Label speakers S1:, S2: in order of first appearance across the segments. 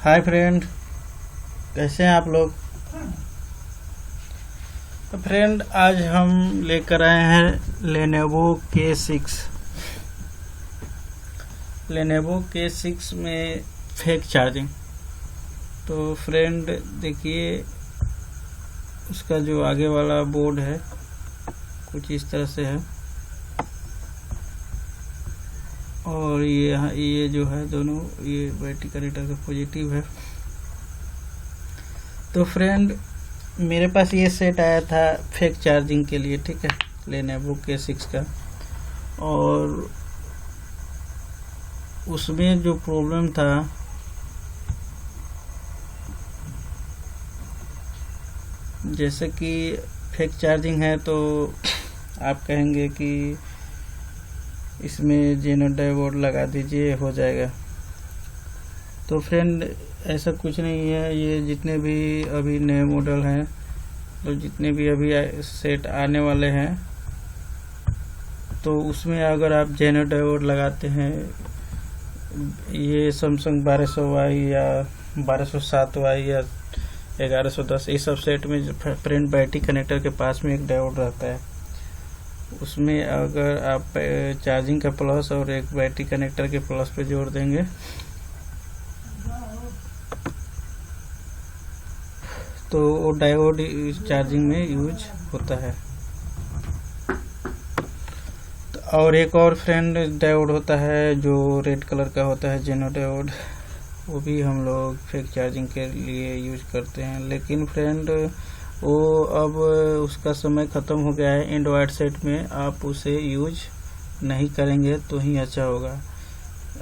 S1: Hi friend, कैसे हैं आप लोग। तो फ्रेंड, आज हम लेकर आए हैं लेनोवो K6 में फेक चार्जिंग। तो फ्रेंड देखिए, उसका जो आगे वाला बोर्ड है कुछ इस तरह से है, और ये जो है दोनों, ये बैटरी कनेक्टर का पॉजिटिव है। तो फ्रेंड, मेरे पास ये सेट आया था फेक चार्जिंग के लिए, ठीक है, लेनोवो K6 का। और उसमें जो प्रॉब्लम था, जैसे कि फेक चार्जिंग है तो आप कहेंगे कि इसमें जेनो डायोड लगा दीजिए, हो जाएगा। तो फ्रेंड, ऐसा कुछ नहीं है। ये जितने भी अभी नए मॉडल हैं, तो जितने भी अभी सेट आने वाले हैं, तो उसमें अगर आप जेनो डायोड लगाते हैं, ये सैमसंग 1200Y या 1207Y या 1110, इस सब सेट में फ्रेंड बैटरी कनेक्टर के पास में एक डायोड रहता है। उसमें अगर आप चार्जिंग का प्लस और एक बैटरी कनेक्टर के प्लस पे जोड़ देंगे, तो वो डायोड चार्जिंग में यूज होता है। और एक और फ्रेंड डायोड होता है जो रेड कलर का होता है, जेनो डायोड। वो भी हम लोग फेक चार्जिंग के लिए यूज करते हैं। लेकिन फ्रेंड, वो अब उसका समय ख़त्म हो गया है। एंड्रॉयड सेट में आप उसे यूज नहीं करेंगे तो ही अच्छा होगा।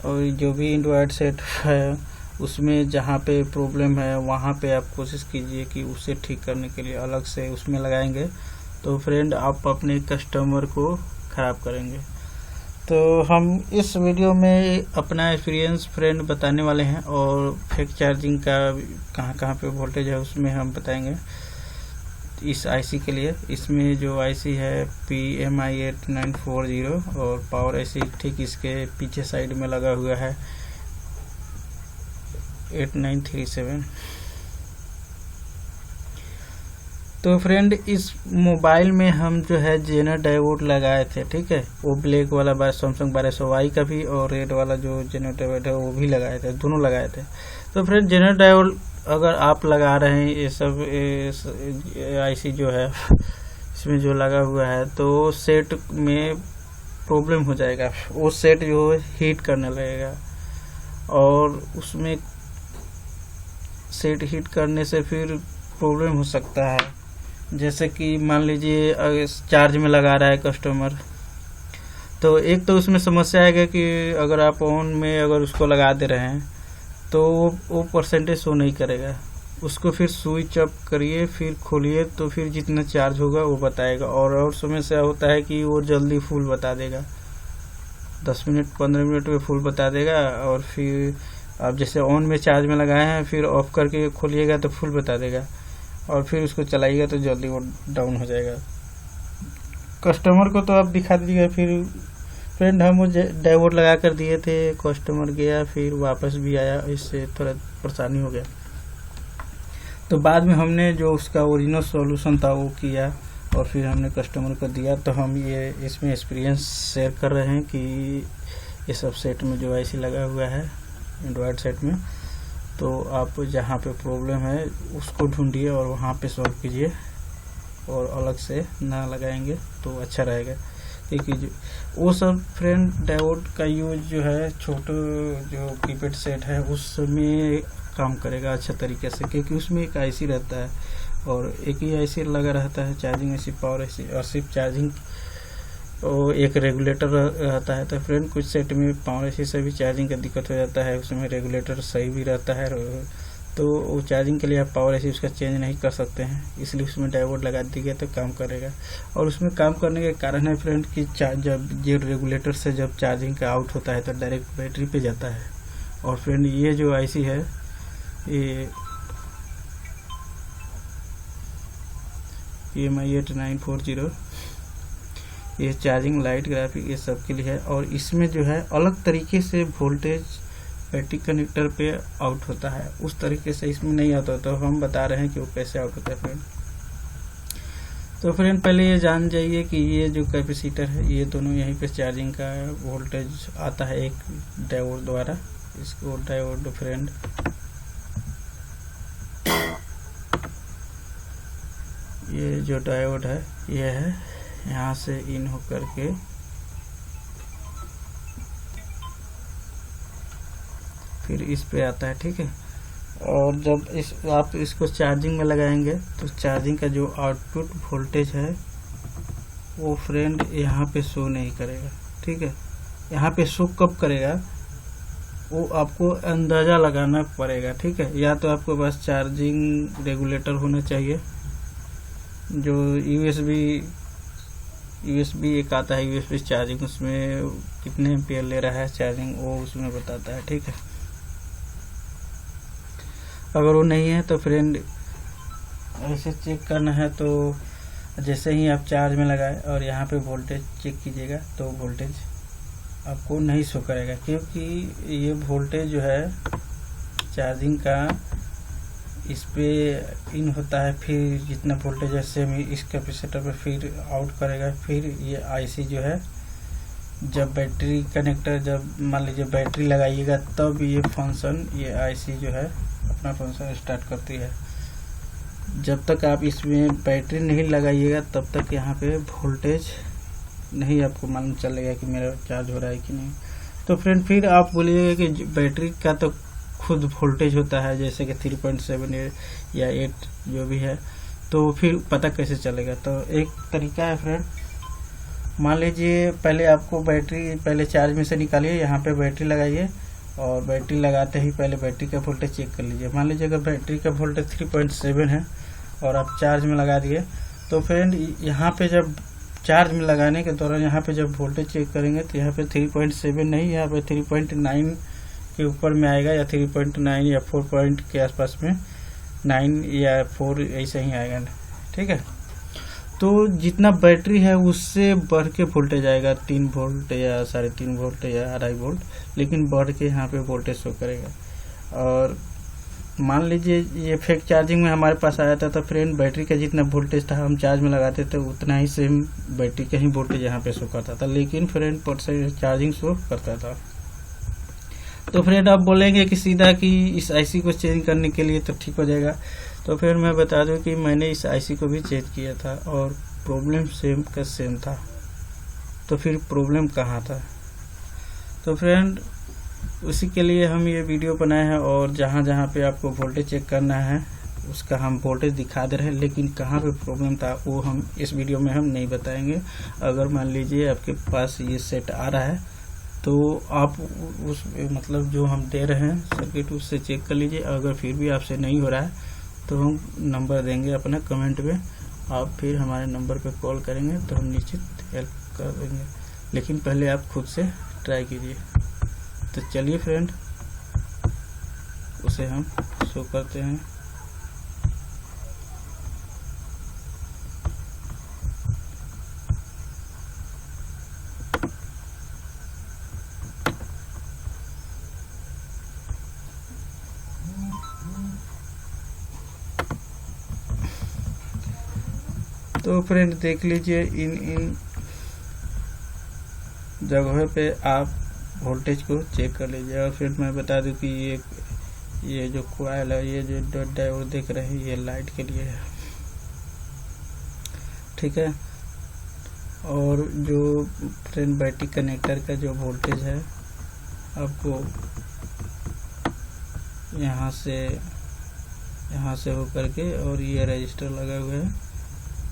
S1: और जो भी एंड्रॉयड सेट है, उसमें जहाँ पे प्रॉब्लम है वहाँ पे आप कोशिश कीजिए कि उसे ठीक करने के लिए अलग से उसमें लगाएंगे, तो फ्रेंड आप अपने कस्टमर को ख़राब करेंगे। तो हम इस वीडियो में अपना एक्सपीरियंस फ्रेंड बताने वाले हैं, और फेक चार्जिंग का कहाँ कहाँ पे वोल्टेज है उसमें हम बताएंगे। इस आईसी के लिए, इसमें जो आईसी है PMI 8940, और पावर आईसी ठीक इसके पीछे साइड में लगा हुआ है 8937। तो फ्रेंड, इस मोबाइल में हम जो है जेनो डायोड लगाए थे, ठीक है। वो ब्लैक वाला सैमसंग 1200Y का भी, और रेड वाला जो जेनो डायोड है वो भी लगाए थे, दोनों लगाए थे। तो फ्रेंड, जेनो डायोड अगर आप लगा रहे हैं, ये सब आईसी जो है इसमें जो लगा हुआ है, तो सेट में प्रॉब्लम हो जाएगा। वो सेट जो है हीट करने लगेगा, और उसमें सेट हीट करने से फिर प्रॉब्लम हो सकता है। जैसे कि मान लीजिए अगर चार्ज में लगा रहा है कस्टमर, तो एक तो उसमें समस्या आएगा कि अगर आप ऑन में अगर उसको लगा दे रहे हैं, तो वो परसेंटेज शो नहीं करेगा। उसको फिर स्विच अप करिए, फिर खोलिए, तो फिर जितना चार्ज होगा वो बताएगा। और समस्या होता है कि वो जल्दी फुल बता देगा, 10 मिनट 15 मिनट में फुल बता देगा। और फिर आप जैसे ऑन में चार्ज में लगाए हैं, फिर ऑफ करके खोलिएगा तो फुल बता देगा, और फिर उसको चलाइएगा तो जल्दी वो डाउन हो जाएगा। कस्टमर को तो आप दिखा दीजिएगा। फिर फ्रेंड, हम वो डायोड लगा कर दिए थे, कस्टमर गया फिर वापस भी आया, इससे थोड़ा परेशानी हो गया। तो बाद में हमने जो उसका ओरिजिनल सॉल्यूशन था वो किया, और फिर हमने कस्टमर को दिया। तो हम ये इसमें एक्सपीरियंस शेयर कर रहे हैं कि ये सब सेट में जो आईसी लगा हुआ है एंड्रॉयड सेट में, तो आप जहाँ पे प्रॉब्लम है उसको ढूंढिए और वहाँ पे सॉल्व कीजिए, और अलग से ना लगाएंगे तो अच्छा रहेगा। क्योंकि वो सब फ्रेंड डायोड का यूज जो है छोटे जो कीपैड सेट है उसमें काम करेगा अच्छा तरीके से, क्योंकि उसमें एक आईसी रहता है, और एक ही आईसी लगा रहता है, चार्जिंग आईसी, पावर आईसी, और सिर्फ चार्जिंग, और एक रेगुलेटर रहता है। तो फ्रेंड, कुछ सेट में पावर आईसी से भी चार्जिंग का दिक्कत हो जाता है, उसमें रेगुलेटर सही भी रहता है, तो वो चार्जिंग के लिए आप पावर आईसी उसका चेंज नहीं कर सकते हैं, इसलिए उसमें डायोड लगा दिया तो काम करेगा। और उसमें काम करने के कारण है फ्रेंड कि जब ये रेगुलेटर से जब चार्जिंग का आउट होता है तो डायरेक्ट बैटरी पे जाता है। और फ्रेंड, ये जो आईसी है, ये PMI 8940, ये चार्जिंग लाइट ग्राफिक ये सब के लिए है। और इसमें जो है अलग तरीके से वोल्टेज बैटरी कनेक्टर पे आउट होता है, उस तरीके से इसमें नहीं आता। तो हम बता रहे हैं कि वो कैसे आउट होता है फ्रेंड। तो फ्रेंड पहले ये जान जाइए कि ये जो कैपेसिटर है, ये दोनों यहीं पे चार्जिंग का वोल्टेज आता है एक डायोड द्वारा। इसको डायोड फ्रेंड ये जो डायोड है ये है, यहाँ से इन होकर के फिर इस पे आता है, ठीक है। और जब आप इसको चार्जिंग में लगाएंगे तो चार्जिंग का जो आउटपुट वोल्टेज है वो फ्रेंड यहाँ पे शो नहीं करेगा, ठीक है। यहाँ पे शो कब करेगा वो आपको अंदाज़ा लगाना पड़ेगा, ठीक है। या तो आपके पास चार्जिंग रेगुलेटर होना चाहिए, जो यूएसबी एक आता है यूएसबी चार्जिंग, उसमें कितने एम्पियर ले रहा है चार्जिंग वो उसमें बताता है, ठीक है। अगर वो नहीं है तो फ्रेंड ऐसे चेक करना है, तो जैसे ही आप चार्ज में लगाए और यहाँ पे वोल्टेज चेक कीजिएगा तो वोल्टेज आपको नहीं शो करेगा, क्योंकि ये वोल्टेज जो है चार्जिंग का इस पे इन होता है, फिर जितना वोल्टेज है सेम इस कैपेसिटर पे फिर आउट करेगा। फिर ये आईसी जो है जब बैटरी कनेक्टर, जब मान लीजिए बैटरी लगाइएगा तब ये फंक्शन, ये आईसी जो है अपना फंक्शन स्टार्ट करती है। जब तक आप इसमें बैटरी नहीं लगाइएगा तब तक यहाँ पे वोल्टेज नहीं आपको मालूम चलेगा कि मेरा चार्ज हो रहा है कि नहीं। तो फ्रेंड फिर आप बोलिएगा कि बैटरी का तो खुद वोल्टेज होता है, जैसे कि 3.7 या 8 जो भी है, तो फिर पता कैसे चलेगा। तो एक तरीका है फ्रेंड, मान लीजिए पहले आपको बैटरी पहले चार्ज में से निकालिए, यहाँ पे बैटरी लगाइए और बैटरी लगाते ही पहले बैटरी का वोल्टेज चेक कर लीजिए। मान लीजिए अगर बैटरी का वोल्टेज 3.7 है और आप चार्ज में लगा दिए, तो फ्रेंड यहाँ पे जब चार्ज में लगाने के दौरान यहाँ पे जब वोल्टेज चेक करेंगे तो यहाँ पे 3.7 नहीं, यहाँ पे 3.9 के ऊपर में आएगा, या 3.9 या 4 पॉइंट के आसपास में, 9 या 4 ऐसे ही आएगा, ठीक है। तो जितना बैटरी है उससे बढ़ के वोल्टेज आएगा, 3 वोल्ट या 3.5 वोल्ट या 2.5 वोल्ट, लेकिन बढ़ के यहाँ पे वोल्टेज शो करेगा। और मान लीजिए ये फेक चार्जिंग में हमारे पास आया था, तो फ्रेंड बैटरी का जितना वोल्टेज था हम चार्ज में लगाते थे उतना ही सेम बैटरी का ही वोल्टेज यहाँ पे शो करता था, लेकिन फ्रेंड परसेंट चार्जिंग शो करता था। तो फ्रेंड आप बोलेंगे कि सीधा कि इस आईसी को चेंज करने के लिए तो ठीक हो जाएगा। तो फिर मैं बता दूं कि मैंने इस आईसी को भी चेंज किया था और प्रॉब्लम सेम का सेम था। तो फिर प्रॉब्लम कहाँ था? तो फ्रेंड उसी के लिए हम ये वीडियो बनाए हैं, और जहाँ जहाँ पे आपको वोल्टेज चेक करना है उसका हम वोल्टेज दिखा दे रहे हैं, लेकिन कहाँ पे प्रॉब्लम था वो हम इस वीडियो में हम नहीं बताएंगे। अगर मान लीजिए आपके पास ये सेट आ रहा है तो आप उस मतलब जो हम दे रहे हैं सर्किट उससे चेक कर लीजिए। अगर फिर भी आपसे नहीं हो रहा है तो हम नंबर देंगे अपना कमेंट में, आप फिर हमारे नंबर पे कॉल करेंगे तो हम निश्चित हेल्प कर देंगे, लेकिन पहले आप खुद से ट्राई कीजिए। तो चलिए फ्रेंड उसे हम शो करते हैं। तो फ्रेंड देख लीजिए, इन जगह पे आप वोल्टेज को चेक कर लीजिए। और फिर मैं बता दूं कि ये जो कॉइल है, ये जो डॉट डायोड देख रहे हैं, ये लाइट के लिए है, ठीक है। और जो फ्रेंड बैटरी कनेक्टर का जो वोल्टेज है आपको यहाँ से होकर के, और ये रजिस्टर लगा हुआ है,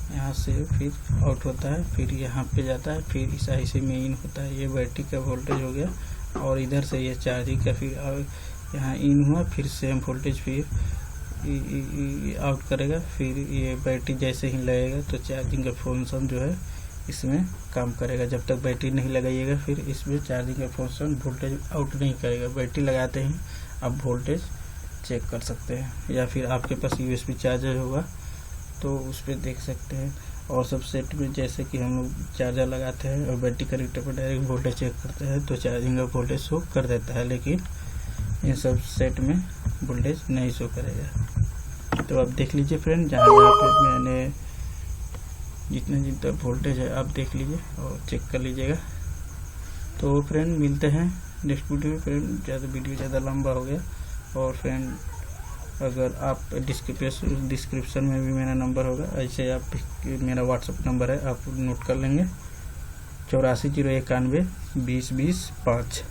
S1: यहाँ से फिर आउट होता है, फिर यहाँ पे जाता है, फिर इस आईसी में इन होता है। ये बैटरी का वोल्टेज हो गया, और इधर से ये चार्जिंग का फिर यहाँ इन हुआ, फिर सेम वोल्टेज फिर आउट करेगा। फिर ये बैटरी जैसे ही लगेगा तो चार्जिंग का फंक्शन जो है इसमें काम करेगा। जब तक बैटरी नहीं लगाइएगा फिर इसमें चार्जिंग का फंक्शन वोल्टेज आउट नहीं करेगा। बैटरी लगाते ही आप वोल्टेज चेक कर सकते हैं, या फिर आपके पास यूएसबी चार्जर होगा तो उस पर देख सकते हैं। और सब सेट में जैसे कि हम लोग चार्जर लगाते हैं और बैटरी कनेक्टर पर डायरेक्ट वोल्टेज चेक करते हैं तो चार्जिंग का वोल्टेज शो कर देता है, लेकिन इन सब सेट में वोल्टेज नहीं शो करेगा। तो आप देख लीजिए फ्रेंड, जहाँ जहाँ पे मैंने जितना वोल्टेज है आप देख लीजिए और चेक कर लीजिएगा। तो फ्रेंड मिलते हैं नेक्स्ट वीडियो में। फ्रेंड वीडियो ज़्यादा लंबा हो गया। और फ्रेंड अगर आप डिस्क्रिप्शन में भी मेरा नंबर होगा, ऐसे आप मेरा व्हाट्सअप नंबर है, आप नोट कर लेंगे 84 091 20 20 5।